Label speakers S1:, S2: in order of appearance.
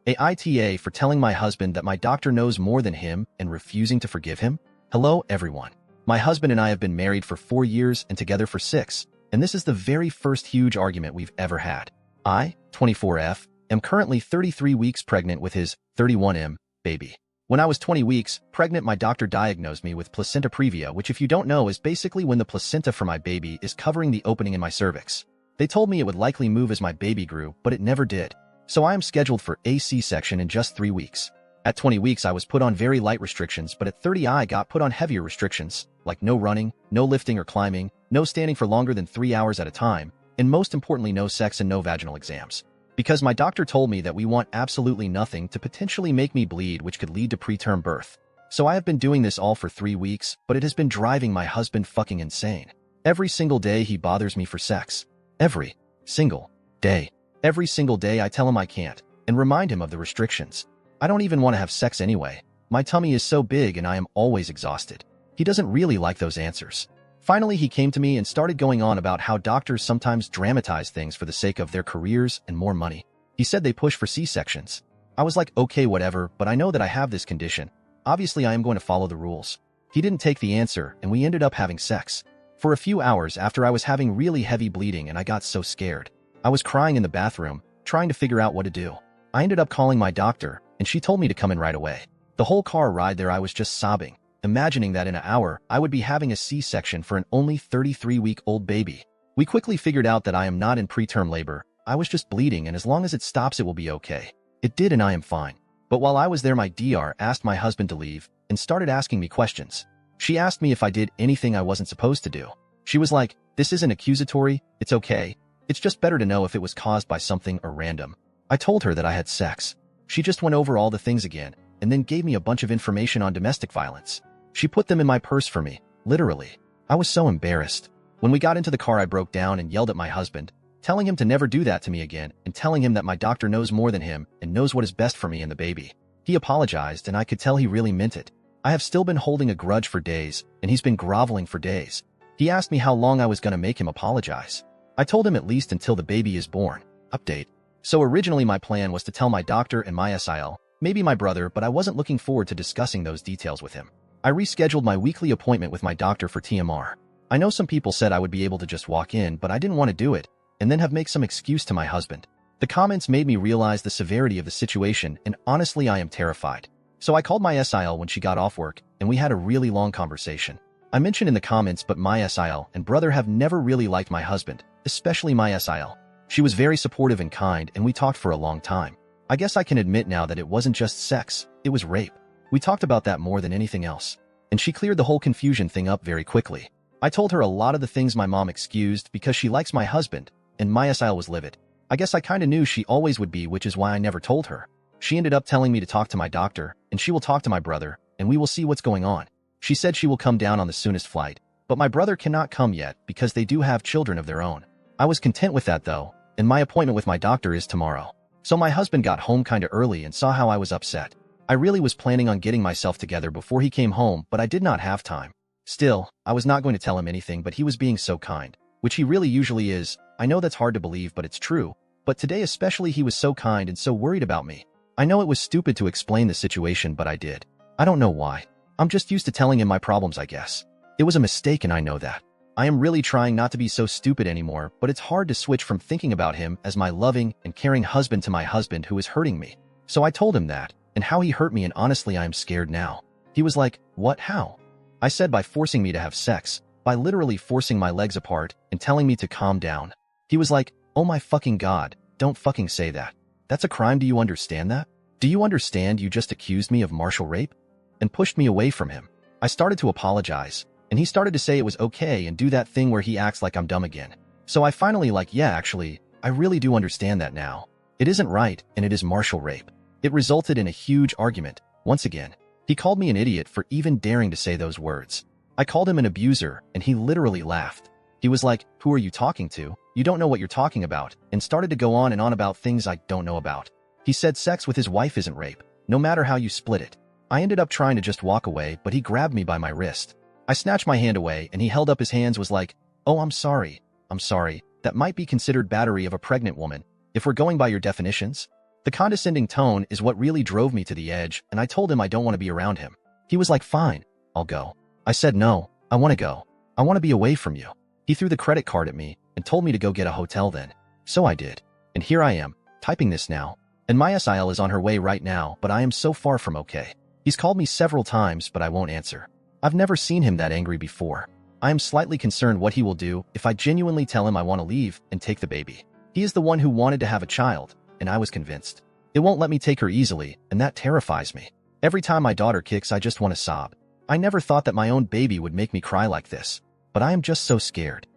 S1: AITA for telling my husband that my doctor knows more than him and refusing to forgive him? Hello, everyone. My husband and I have been married for 4 years and together for 6, and this is the very first huge argument we've ever had. I, 24F, am currently 33 weeks pregnant with his 31M baby. When I was 20 weeks pregnant, my doctor diagnosed me with placenta previa, which, if you don't know, is basically when the placenta for my baby is covering the opening in my cervix. They told me it would likely move as my baby grew, but it never did. So I am scheduled for a C-section in just 3 weeks. At 20 weeks, I was put on very light restrictions, but at 30 I got put on heavier restrictions, like no running, no lifting or climbing, no standing for longer than 3 hours at a time, and most importantly, no sex and no vaginal exams. Because my doctor told me that we want absolutely nothing to potentially make me bleed, which could lead to preterm birth. So I have been doing this all for 3 weeks, but it has been driving my husband fucking insane. Every single day he bothers me for sex. Every single day. Every single day I tell him I can't, and remind him of the restrictions. I don't even want to have sex anyway. My tummy is so big and I am always exhausted. He doesn't really like those answers. Finally, he came to me and started going on about how doctors sometimes dramatize things for the sake of their careers and more money. He said they push for C-sections. I was like, okay, whatever, but I know that I have this condition. Obviously, I am going to follow the rules. He didn't take the answer, and we ended up having sex. For a few hours after, I was having really heavy bleeding and I got so scared. I was crying in the bathroom, trying to figure out what to do. I ended up calling my doctor, and she told me to come in right away. The whole car ride there I was just sobbing, imagining that in an hour I would be having a C-section for an only 33-week-old baby. We quickly figured out that I am not in preterm labor. I was just bleeding, and as long as it stops it will be okay. It did, and I am fine. But while I was there, my DR asked my husband to leave and started asking me questions. She asked me if I did anything I wasn't supposed to do. She was like, "This isn't accusatory, it's okay. It's just better to know if it was caused by something or random." I told her that I had sex. She just went over all the things again, and then gave me a bunch of information on domestic violence. She put them in my purse for me, literally. I was so embarrassed. When we got into the car, I broke down and yelled at my husband, telling him to never do that to me again, and telling him that my doctor knows more than him and knows what is best for me and the baby. He apologized, and I could tell he really meant it. I have still been holding a grudge for days, and he's been groveling for days. He asked me how long I was going to make him apologize. I told him at least until the baby is born. Update. So originally my plan was to tell my doctor and my SIL, maybe my brother, but I wasn't looking forward to discussing those details with him. I rescheduled my weekly appointment with my doctor for TMR. I know some people said I would be able to just walk in, but I didn't want to do it, and then make some excuse to my husband. The comments made me realize the severity of the situation, and honestly I am terrified. So I called my SIL when she got off work, and we had a really long conversation. I mentioned in the comments, but my SIL and brother have never really liked my husband, especially my SIL. She was very supportive and kind, and we talked for a long time. I guess I can admit now that it wasn't just sex, it was rape. We talked about that more than anything else. And she cleared the whole confusion thing up very quickly. I told her a lot of the things my mom excused because she likes my husband, and my SIL was livid. I guess I kinda knew she always would be, which is why I never told her. She ended up telling me to talk to my doctor, and she will talk to my brother, and we will see what's going on. She said she will come down on the soonest flight, but my brother cannot come yet because they do have children of their own. I was content with that though, and my appointment with my doctor is tomorrow. So my husband got home kinda early and saw how I was upset. I really was planning on getting myself together before he came home, but I did not have time. Still, I was not going to tell him anything, but he was being so kind, which he really usually is. I know that's hard to believe, but it's true. But today especially, he was so kind and so worried about me. I know it was stupid to explain the situation, but I did. I don't know why. I'm just used to telling him my problems, I guess. It was a mistake, and I know that. I am really trying not to be so stupid anymore, but it's hard to switch from thinking about him as my loving and caring husband to my husband who is hurting me. So I told him that, and how he hurt me, and honestly I am scared now. He was like, "What? How?" I said by forcing me to have sex, by literally forcing my legs apart and telling me to calm down. He was like, "Oh my fucking God, don't fucking say that. That's a crime, do you understand that? Do you understand you just accused me of martial rape?" And pushed me away from him. I started to apologize, and he started to say it was okay and do that thing where he acts like I'm dumb again. So I finally yeah, actually, I really do understand that now. It isn't right, and it is martial rape. It resulted in a huge argument, once again. He called me an idiot for even daring to say those words. I called him an abuser, and he literally laughed. He was like, "Who are you talking to? You don't know what you're talking about," and started to go on and on about things I don't know about. He said sex with his wife isn't rape, no matter how you split it. I ended up trying to just walk away, but he grabbed me by my wrist. I snatched my hand away, and he held up his hands, was like, "Oh, I'm sorry. That might be considered battery of a pregnant woman, if we're going by your definitions." The condescending tone is what really drove me to the edge, and I told him I don't want to be around him. He was like, fine, I'll go. I said, no, I want to go. I want to be away from you. He threw the credit card at me and told me to go get a hotel then. So I did. And here I am, typing this now. And my SIL is on her way right now, but I am so far from okay. He's called me several times, but I won't answer. I've never seen him that angry before. I am slightly concerned what he will do if I genuinely tell him I want to leave and take the baby. He is the one who wanted to have a child, and I was convinced. It won't let me take her easily, and that terrifies me. Every time my daughter kicks, I just want to sob. I never thought that my own baby would make me cry like this, but I am just so scared.